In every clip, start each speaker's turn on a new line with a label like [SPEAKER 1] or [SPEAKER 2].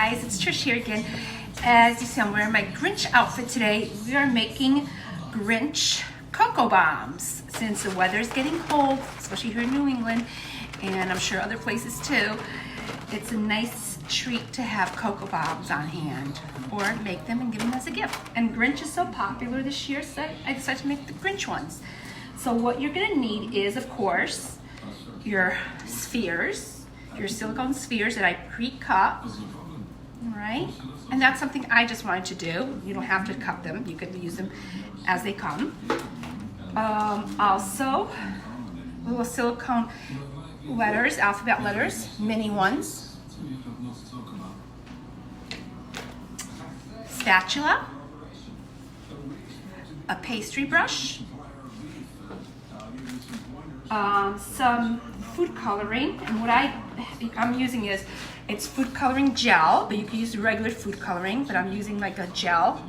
[SPEAKER 1] guys, it's Trish here again. As you see, I'm wearing my Grinch outfit today. We are making Grinch Cocoa Bombs. Since the weather is getting cold, especially here in New England, and I'm sure other places too, it's a nice treat to have cocoa bombs on hand, or make them and give them as a gift. And Grinch is so popular this year, so I decided to make the Grinch ones. So what you're gonna need is, of course, your spheres, your silicone spheres that I pre-cut, right? And that's something I just wanted to do. You don't have to cut them. You could use them as they come. Also, little silicone letters, alphabet letters, mini ones. Spatula, a pastry brush, some food coloring, and what I'm using is, it's food coloring gel, but you can use regular food coloring, but I'm using like a gel.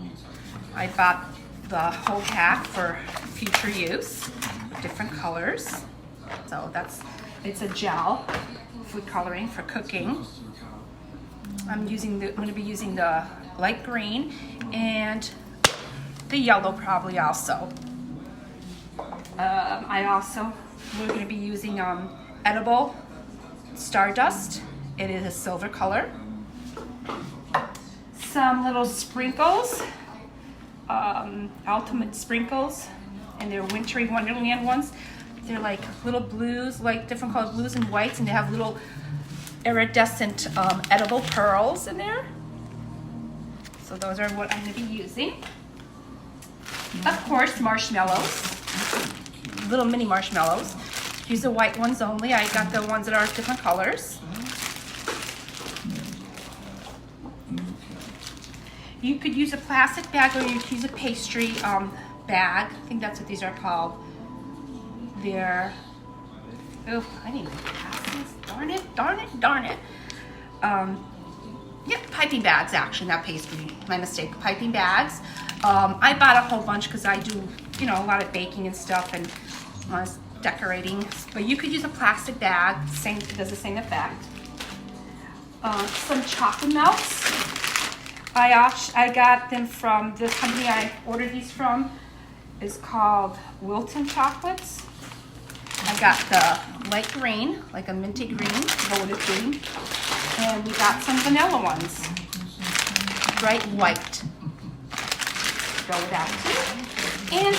[SPEAKER 1] I bought the whole pack for future use, different colors. So it's a gel food coloring for cooking. I'm going to be using the light green and the yellow probably also. We're going to be using edible stardust. It is a silver color. Some little sprinkles, ultimate sprinkles, and they're wintry wonderland ones. They're like little blues, like different colored blues and whites, and they have little iridescent edible pearls in there. So those are what I'm going to be using. Of course, marshmallows, little mini marshmallows. Use the white ones only. I got the ones that are different colors. You could use a plastic bag, or you could use a pastry bag. I think that's what these are called. They're, oh, I need to pass this. Darn it. Yeah, piping bags actually, not pastry. My mistake. Piping bags. I bought a whole bunch because I do, a lot of baking and stuff and decorating. But you could use a plastic bag. It does the same effect. Some chocolate melts. I got them from the company I ordered these from. Is called Wilton Chocolates. I got the light green, like a minty green, to go with the green. And we got some vanilla ones. Bright white. Go with that too. And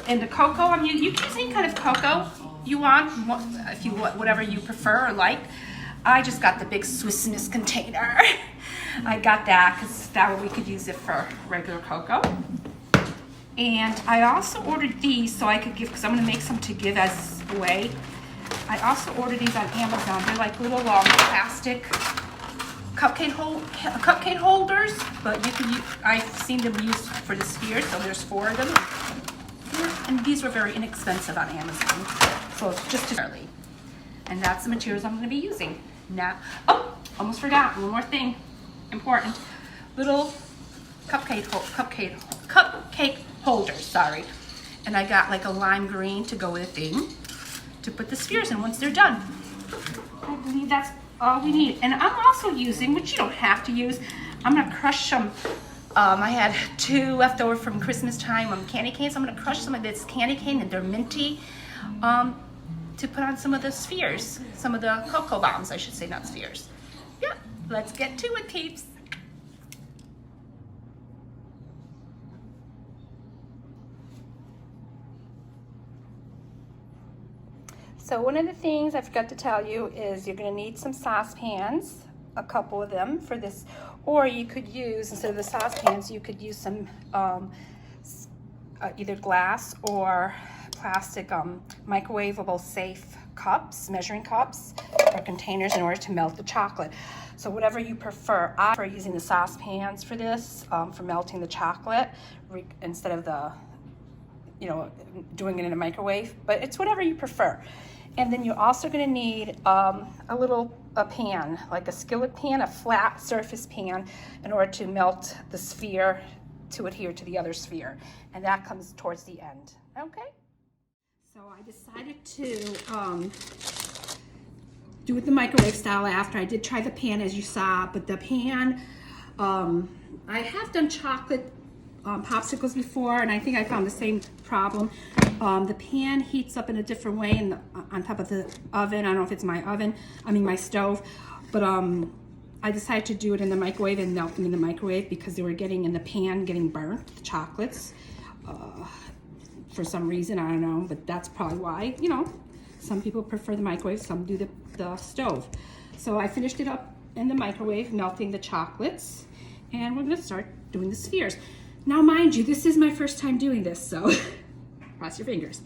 [SPEAKER 1] and the cocoa, you can use any kind of cocoa you want, whatever you prefer or like. I just got the big Swiss Miss container. I got that because that way we could use it for regular cocoa. And I also ordered these so I could give, because I'm going to make some to give as away. I also ordered these on Amazon. They're like little plastic cupcake holders, but I've seen them used for the spheres, so there's 4 of them. And these were very inexpensive on Amazon, so it's just early. And that's the materials I'm going to be using. Now, oh, almost forgot, one more thing, important. Little cupcake holders, sorry. And I got like a lime green to go with a thing to put the spheres in once they're done. I believe that's all we need. And I'm also using, which you don't have to use, I'm gonna crush some, I had 2 left over from Christmas time on candy canes. I'm gonna crush some of this candy cane, and they're minty, to put on some of the spheres, some of the cocoa bombs, I should say, not spheres. Yeah, let's get to it, peeps. So one of the things I forgot to tell you is you're going to need some saucepans, a couple of them for this, or you could use, instead of the saucepans, you could use some either glass or plastic microwavable safe cups, measuring cups or containers in order to melt the chocolate. So whatever you prefer. I prefer using the saucepans for this, for melting the chocolate instead of the, doing it in a microwave, but it's whatever you prefer. And then you're also going to need a pan, like a skillet pan, a flat surface pan, in order to melt the sphere to adhere to the other sphere. And that comes towards the end. Okay? So I decided to do it the microwave style after. I did try the pan as you saw, but the pan, I have done chocolate popsicles before, and I think I found the same problem. The pan heats up in a different way on top of the oven. I don't know if it's my stove, but I decided to do it in the microwave and melt them in the microwave because they were getting in the pan, getting burnt, the chocolates. For some reason, I don't know, but that's probably why, you know, some people prefer the microwave, some do the stove. So I finished it up in the microwave, melting the chocolates, and we're gonna start doing the spheres. Now, mind you, this is my first time doing this, so cross your fingers.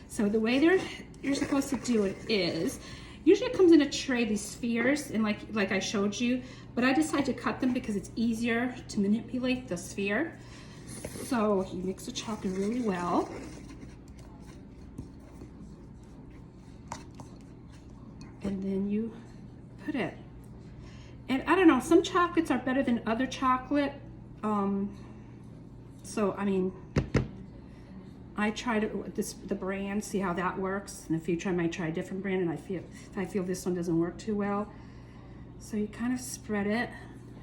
[SPEAKER 1] So the way you're supposed to do it is, usually it comes in a tray, these spheres, and like I showed you, but I decided to cut them because it's easier to manipulate the sphere. So you mix the chocolate really well. And then you put it. And I don't know, some chocolates are better than other chocolate. So, I mean, I tried the brand, see how that works. In the future, I might try a different brand, and if I feel this one doesn't work too well. So you kind of spread it,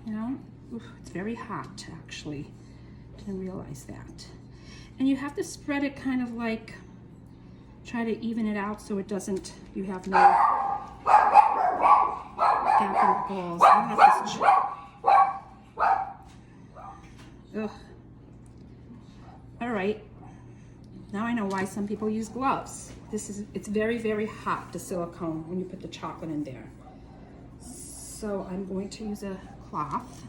[SPEAKER 1] you know. Oof, it's very hot, actually. Didn't realize that. And you have to spread it kind of like, try to even it out so it doesn't, you have no gap in the balls. I don't know if this is, ugh. All right, now I know why some people use gloves. It's very, very hot, the silicone, when you put the chocolate in there. So I'm going to use a cloth.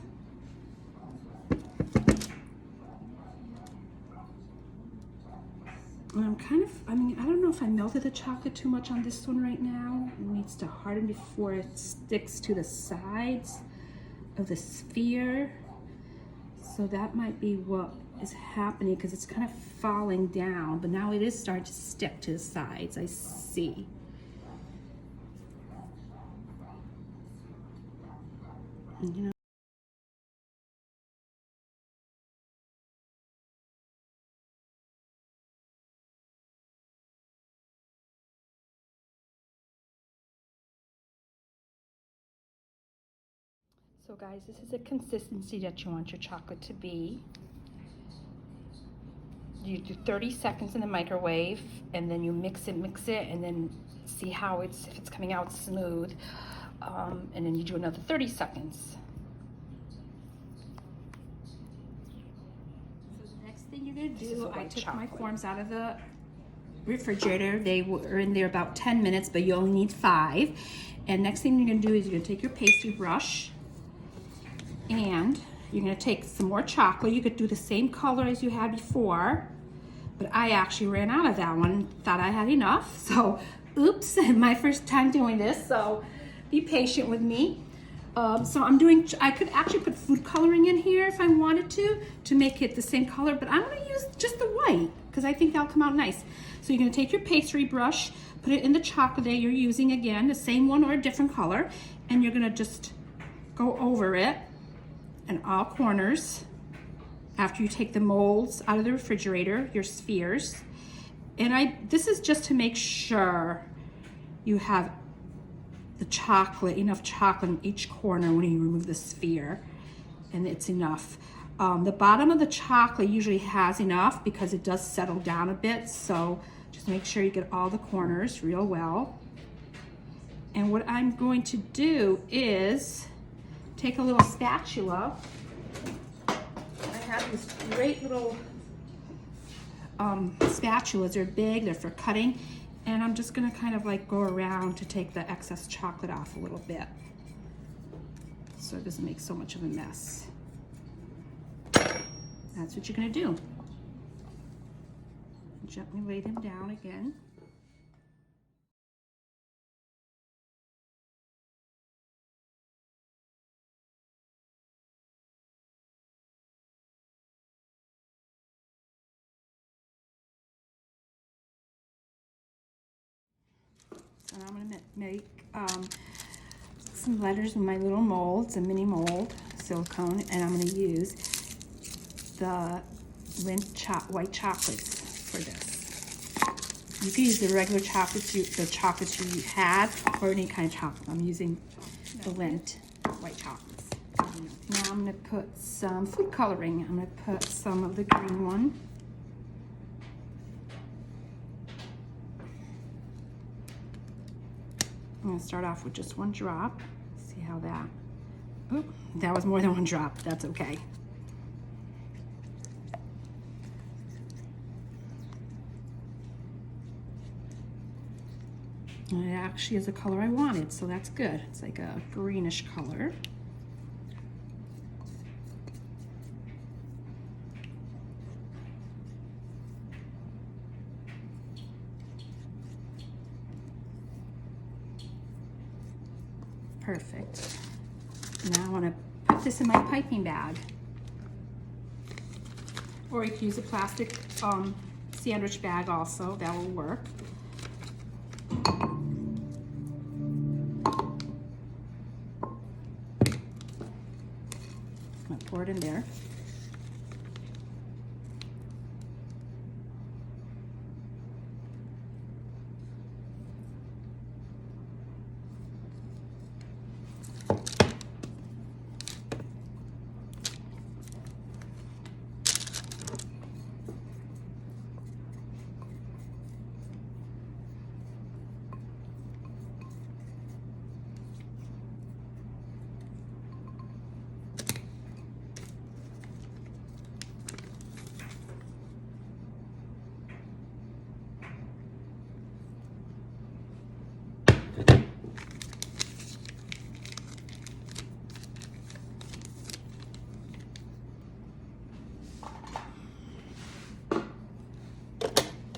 [SPEAKER 1] And I don't know if I melted the chocolate too much on this one right now. It needs to harden before it sticks to the sides of the sphere. So that might be what is happening, because it's kind of falling down, but now it is starting to stick to the sides. I see. And, you know, so guys, this is the consistency that you want your chocolate to be. You do 30 seconds in the microwave, and then you mix it, and then see how if it's coming out smooth. And then you do another 30 seconds. So the next thing you're gonna do, I took my forms out of the refrigerator. They were in there about 10 minutes, but you only need 5. And next thing you're gonna do is you're gonna take your pastry brush, and you're gonna take some more chocolate. You could do the same color as you had before, but I actually ran out of that one, thought I had enough. So, oops, my first time doing this, so be patient with me. So I could actually put food coloring in here if I wanted to make it the same color, but I'm gonna use just the white, because I think that'll come out nice. So you're gonna take your pastry brush, put it in the chocolate that you're using, again, the same one or a different color, and you're gonna just go over it in all corners after you take the molds out of the refrigerator, your spheres. And this is just to make sure you have enough chocolate in each corner when you remove the sphere, and it's enough. The bottom of the chocolate usually has enough because it does settle down a bit, so just make sure you get all the corners real well. And what I'm going to do is take a little spatula. I have these great little spatulas. They're big, they're for cutting, and I'm just gonna kind of like go around to take the excess chocolate off a little bit so it doesn't make so much of a mess. That's what you're gonna do. Gently lay them down again. And I'm gonna make some letters in my little molds, a mini mold, silicone, and I'm gonna use the Lindt white chocolates for this. You can use the regular chocolates, the chocolates you had, or any kind of chocolate. I'm using the Lindt white chocolates. Now I'm gonna put some food coloring. I'm gonna put some of the green one. I'm gonna start off with just one drop. See how that, oop, that was more than one drop. That's okay. And it actually is the color I wanted, so that's good. It's like a greenish color. Perfect. Now I want to put this in my piping bag. Or you can use a plastic sandwich bag also, that will work. I'm gonna pour it in there.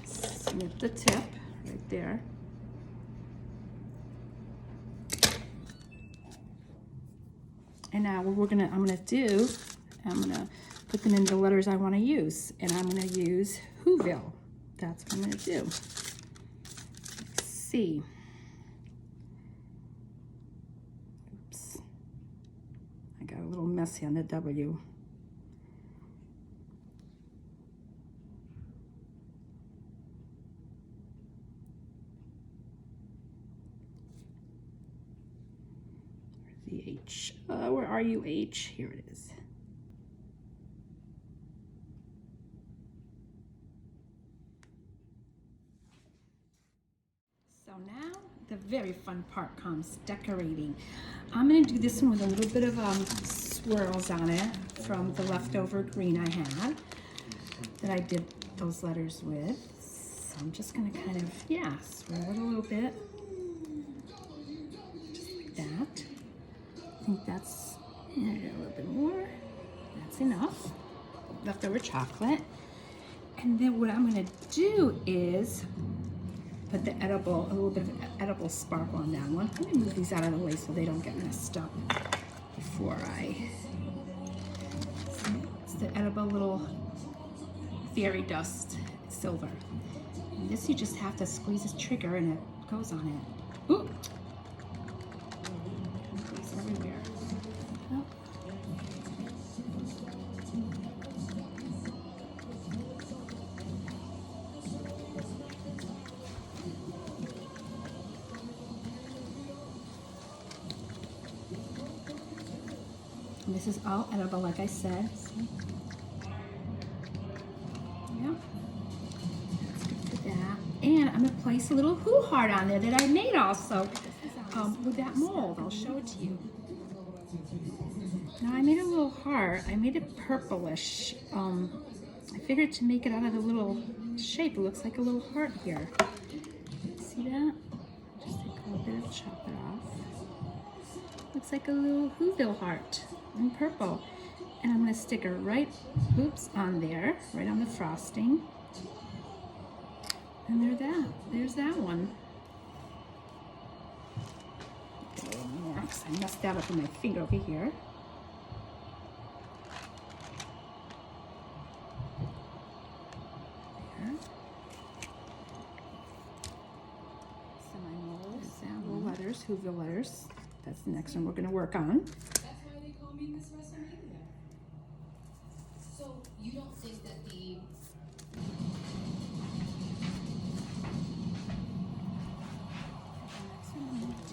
[SPEAKER 1] Snip the tip right there. And now what I'm gonna do, I'm gonna put them in the letters I want to use, and I'm gonna use Whoville. That's what I'm gonna do. C. Oops, I got a little messy on the W. The H. Where are you, H? Here it is. So now the very fun part comes, decorating. I'm going to do this one with a little bit of swirls on it from the leftover green I had that I did those letters with. So I'm just going to kind of, yeah, swirl it a little bit. Just like that. I think that's a little bit more. That's enough. Leftover chocolate. And then what I'm going to do is put the edible, a little bit of edible sparkle on that one. Let me move these out of the way so they don't get messed up before I. It's the edible little fairy dust silver. And this you just have to squeeze this trigger and it goes on it. Ooh. Everywhere. Oh. And this is all edible, like I said. See? Yeah. Let's get to that. And I'm gonna place a little Who heart on there that I made also with that mold. I'll show it to you. Now I made a little heart. I made it purplish. I figured to make it out of the little shape. It looks like a little heart here. See that? Just take a little bit of chocolate off. Looks like a little Whoville heart in purple. And I'm going to stick it right, oops, on there, right on the frosting. And there's that one. Get a little more, because I messed that up with my finger over here. There. Semi-mold, little letters, Whoville letters. That's the next one we're going to work on.
[SPEAKER 2] That's why they call me Miss WrestleMania. So you don't think that the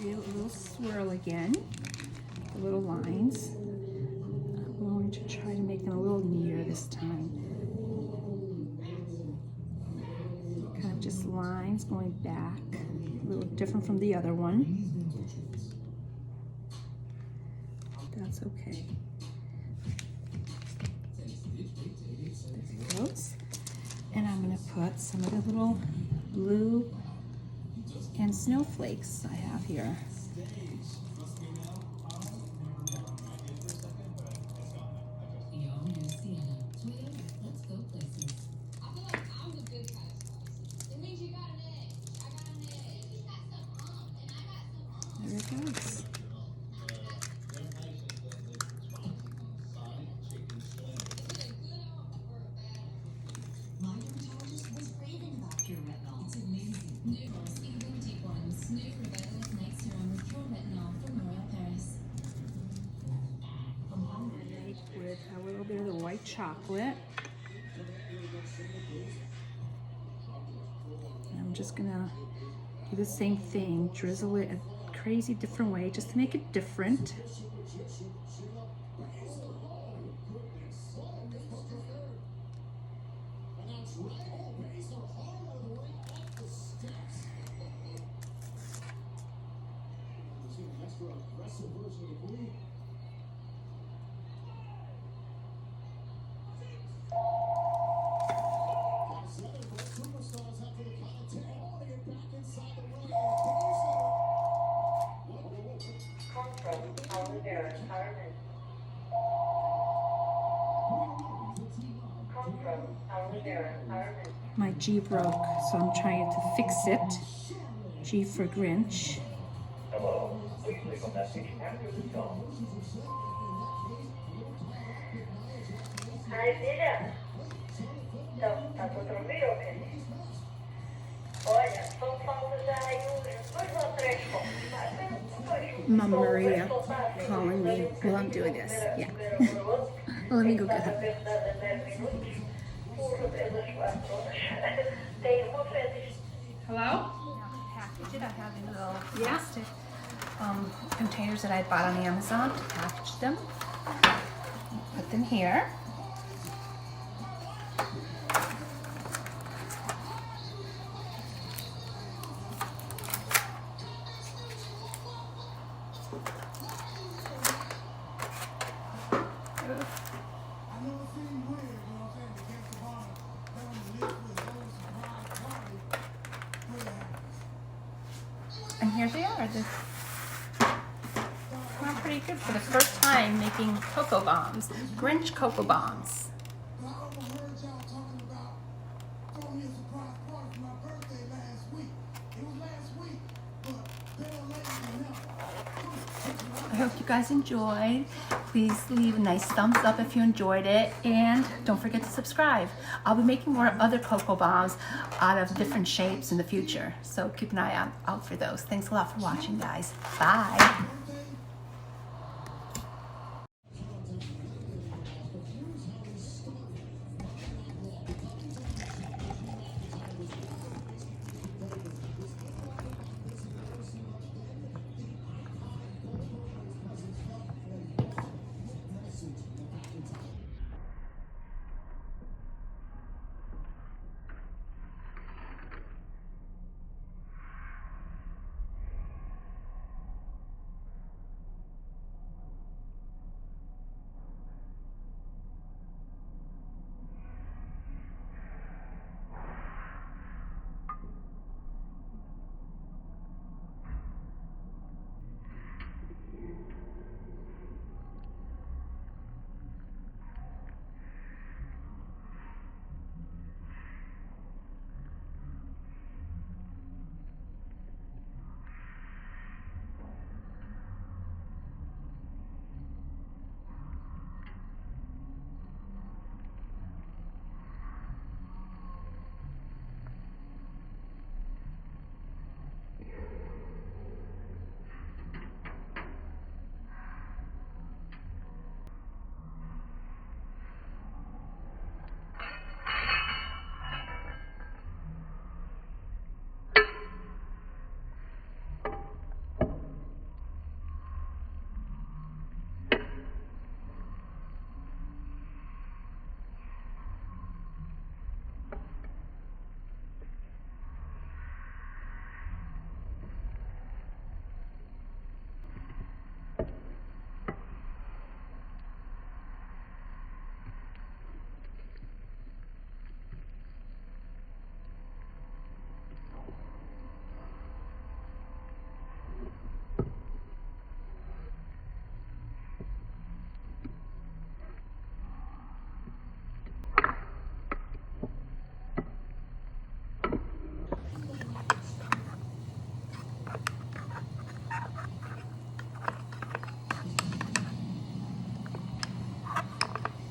[SPEAKER 1] do a little swirl again, the little lines. I'm going to try to make them a little neater this time. Kind of just lines going back, a little different from the other one. That's okay. There it goes. And I'm going to put some of the little blue and snowflakes I have here. There it goes. With a little bit of the white chocolate. And I'm just gonna do the same thing, drizzle it a crazy different way just to make it different. My G broke, so I'm trying to fix it. G for Grinch.
[SPEAKER 3] Hello, please leave a message after the tone.
[SPEAKER 4] Ai, filha? Então, tá tudo tranquilo, filho? Olha, são faltas aí uns 2 ou 3 pontos.
[SPEAKER 1] Mama Maria calling me while I'm doing this. Yeah. Well, let me go get her. Hello? Package it. I have these little plastic containers that I bought on Amazon to package them. Put them here. And here they are. They're pretty good for the first time making cocoa bombs. Grinch Cocoa Bombs.
[SPEAKER 5] I overheard y'all talking about throwing me a surprise party for my birthday last week. It was last week, but better late than never.
[SPEAKER 1] I hope you guys enjoyed. Please leave a nice thumbs up if you enjoyed it, and don't forget to subscribe. I'll be making more other cocoa bombs out of different shapes in the future, so keep an eye out for those. Thanks a lot for watching, guys. Bye.